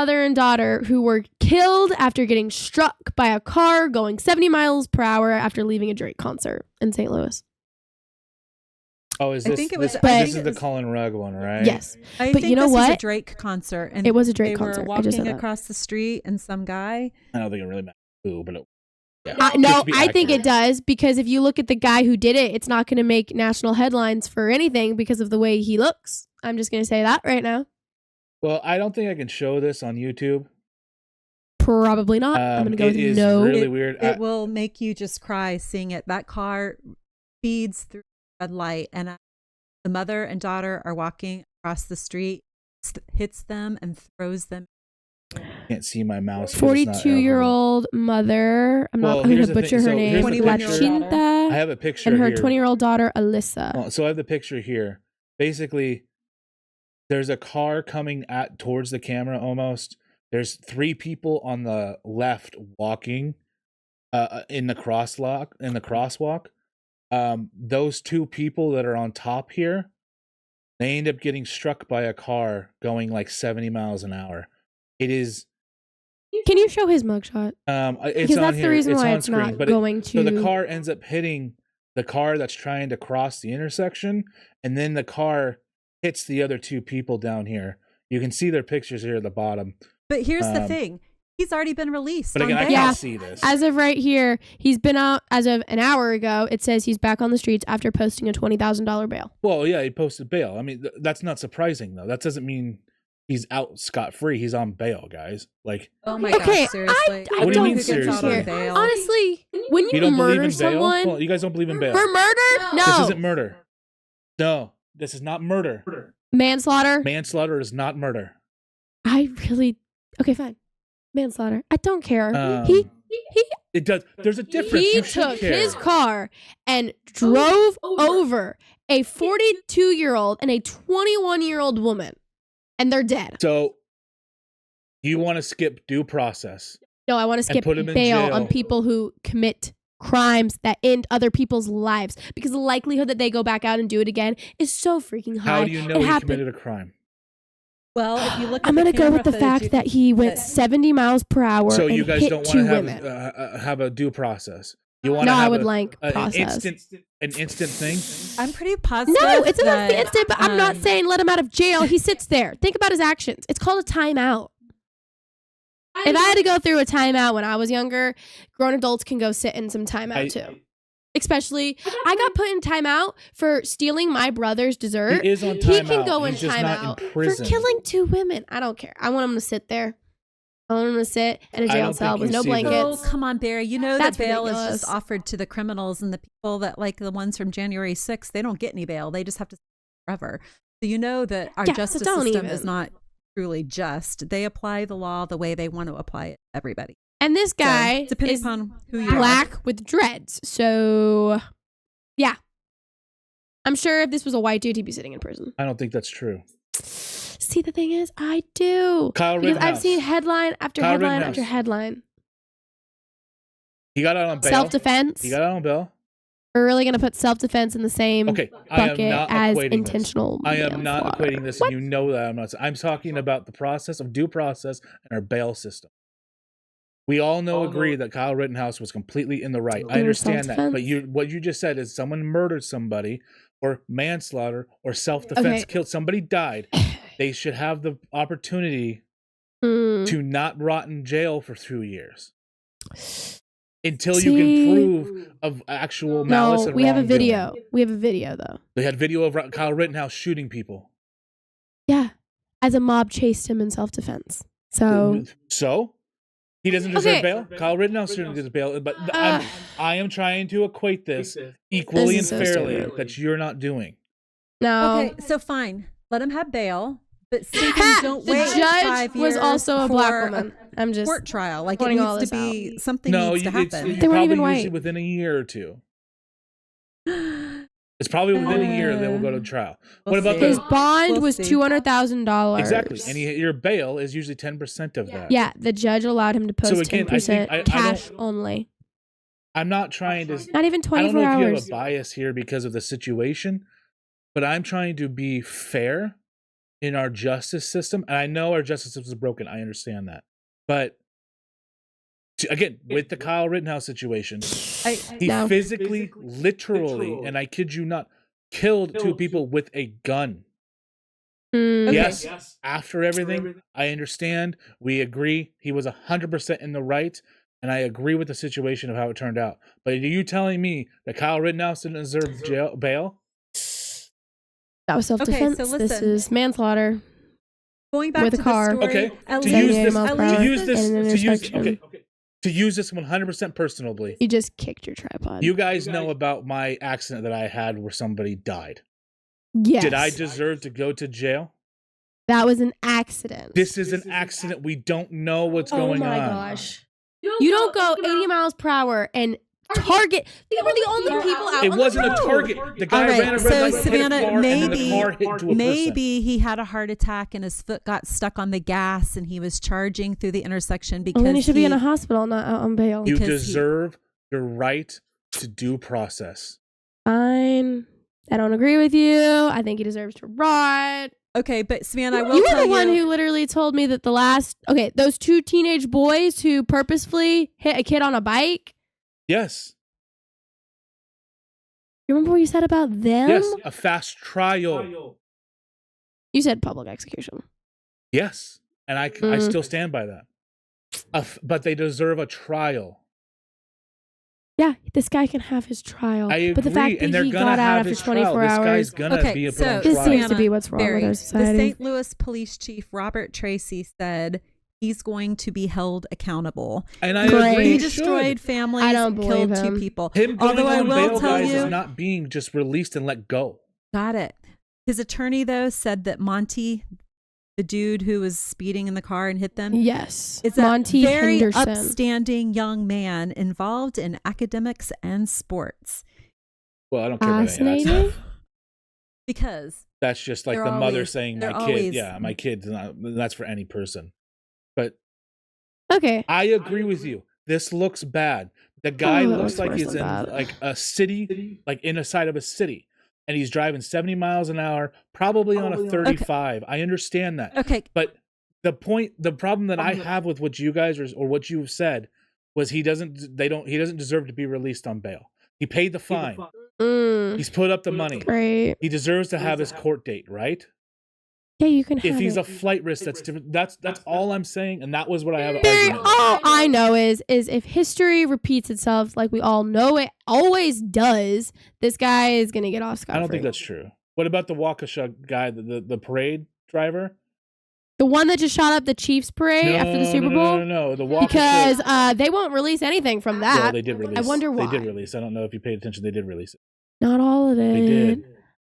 mother and daughter who were killed after getting struck by a car going 70 miles per hour after leaving a Drake concert in St. Louis. Oh, is this? This is the Colin Rugg one, right? Yes. I but think you know this what? was a Drake concert, and it was a Drake they concert. were walking across the street, and some guy. I don't think it really matters who, but no, I think it does, because if you look at the guy who did it, it's not going to make national headlines for anything because of the way he looks. I'm just going to say that right now. Well, I don't think I can show this on YouTube. Probably not. I'm going to go with no. Really weird. It will make you just cry seeing it. That car speeds through the red light, and the mother and daughter are walking across the street, hits them and throws them. Can't see my mouse. 42-year-old mother. I'm not going to butcher her name. I have a picture. And her 20-year-old daughter, Alyssa. So I have the picture here. Basically, there's a car coming towards the camera almost. There's 3 people on the left walking in the crosswalk. Those 2 people that are on top here, they end up getting struck by a car going like 70 miles an hour. It is. Can you show his mugshot? Because that's the reason why it's not going to. So the car ends up hitting the car that's trying to cross the intersection, and then the car hits the other 2 people down here. You can see their pictures here at the bottom. But here's the thing. He's already been released. But again, I can't see this. As of right here, he's been out as of an hour ago. It says he's back on the streets after posting a $20,000 bail. Well, yeah, he posted bail. I mean, that's not surprising, though. That doesn't mean he's out scot-free. He's on bail, guys. Like, oh my gosh, seriously. I what do you mean seriously? Honestly, when you murder someone... Well, you guys don't believe in bail? For murder? No. This isn't murder. No, this is not murder. Manslaughter? Manslaughter is not murder. Okay, fine. Manslaughter. I don't care. It does. There's a difference. He took his car and drove over a 42-year-old and a 21-year-old woman, and they're dead. So you want to skip due process? No, I want to skip bail on people who commit crimes that end other people's lives, because the likelihood that they go back out and do it again is so freaking high. How do you know he committed a crime? Well, if you look at I'm going to go with the fact that he went 70 miles per hour. So you guys don't want to have a due process. You want no, to have I would like process. An instant thing? I'm pretty positive. No, it's not the instant, but I'm not saying let him out of jail. He sits there. Think about his actions. It's called a timeout. If I had to go through a timeout when I was younger, grown adults can go sit in some timeout too. Especially, I got put in timeout for stealing my brother's dessert. He is on timeout. He can go in timeout for killing 2 women. I don't care. I want him to sit there. I want him to sit in a jail cell with no blankets. Oh, come on, Barry. You know that bail is just offered to the criminals, and the people that, like the ones from January 6th, they don't get any bail. They just have to stay forever. So you know that our justice system is not truly just. They apply the law the way they want to apply it to everybody. And this guy depending is upon who you black are. with dreads. So, yeah. I'm sure if this was a white dude, he'd be sitting in prison. I don't think that's true. See, the thing is, I do. Kyle Rittenhouse. I've seen headline after headline after headline. He got out on bail. Self-defense. He got out on bail. We're really going to put self-defense in the same bucket as intentional. I am not equating this, and you know that I'm not. I'm talking about the process of due process and our bail system. We all agree that Kyle Rittenhouse was completely in the right. I understand that. But what you just said is someone murdered somebody, or manslaughter, or self-defense, killed somebody, died. They should have the opportunity to not rot in jail for 2 years. Until you can prove of actual malice and we have a wrongdoing. video. We have a video, though. They had video of Kyle Rittenhouse shooting people. Yeah. As a mob chased him in self-defense. So? He doesn't deserve bail? Kyle Rittenhouse shouldn't deserve bail. But I am trying to equate this equally and fairly that you're not doing. No. Okay, so fine. Let him have bail. But don't wait 5 years. The judge was also a black woman. I'm just court trial. Like, it needs to be something needs to happen. They weren't even white. Within a year or two. It's probably within a year they will go to trial. What about his bond was $200,000? Exactly, and your bail is usually 10% of that. Yeah, the judge allowed him to post 10% cash only. I'm not trying to. Not even 24 hours. I don't know if you have a bias here because of the situation, but I'm trying to be fair in our justice system, and I know our justice system is broken. I understand that, but again, with the Kyle Rittenhouse situation, he physically, literally, and I kid you not, killed 2 people with a gun. Yes, after everything, I understand. We agree. He was 100% in the right, and I agree with the situation of how it turned out. But are you telling me that Kyle Rittenhouse didn't deserve bail? That was self-defense. Okay, so this is manslaughter. Going back with to a car. The story, okay, to use this 100% personally. You just kicked your tripod. You guys know about my accident that I had where somebody died. Yes. Did I deserve to go to jail? That was an accident. This is an accident. We don't know what's going on. Oh my gosh. You don't go 80 miles per hour and target. They were the only people out. It wasn't a target. The guy ran a red light, Savannah, hit a car, and then the car hit into a maybe he had a heart attack and his foot got stuck on the gas and he was charging through the intersection because then he should be in a hospital, not out on bail. You deserve the right to due process. Fine. I don't agree with you. I think he deserves to rot. Okay, but Savannah, I will you tell were the one who literally told me that those 2 teenage boys who purposefully hit a kid on a bike. Yes. You remember what you said about them? Yes, a fast trial. You said public execution. Yes, and I still stand by that. But they deserve a trial. Yeah, this guy can have his trial. I agree, but the fact that he got out after 24 hours. This guy's gonna be a so this seems to be what's wrong with our society. The St. Louis Police Chief Robert Tracy said he's going to be held accountable. And I agree. He destroyed families. I don't killed believe him. 2 people. Although I will tell you, is not being just released and let go. Got it. His attorney though said that Monty, the dude who was speeding in the car and hit them, yes, it's Monty a very Henderson. upstanding young man involved in academics and sports. Well, I don't care about any of that stuff. Because that's just like the mother saying my kid. Yeah, my kid's not. That's for any person. But okay, I agree with you. This looks bad. The guy looks like he's in like a city, like in a side of a city. And he's driving 70 miles an hour, probably on a 35. Okay. I understand that. Okay. But the problem that I have with what you guys or what you've said was he doesn't deserve to be released on bail. He paid the fine. He's put up the money. Great. He deserves to have his court date, right? Yeah, you can have if he's it. A flight risk, that's different. That's all I'm saying, and that was what I have. All I know is if history repeats itself, like we all know it always does, this guy is gonna get off scot-free. I don't think that's true. What about the Waukesha guy, the parade driver? The one that just shot up the Chiefs parade after the Super Bowl? No. The Waukesha, because they won't release anything from that. Well, they did release. I wonder why. They did release. I don't know if you paid attention. They did release it. Not all of it. They did.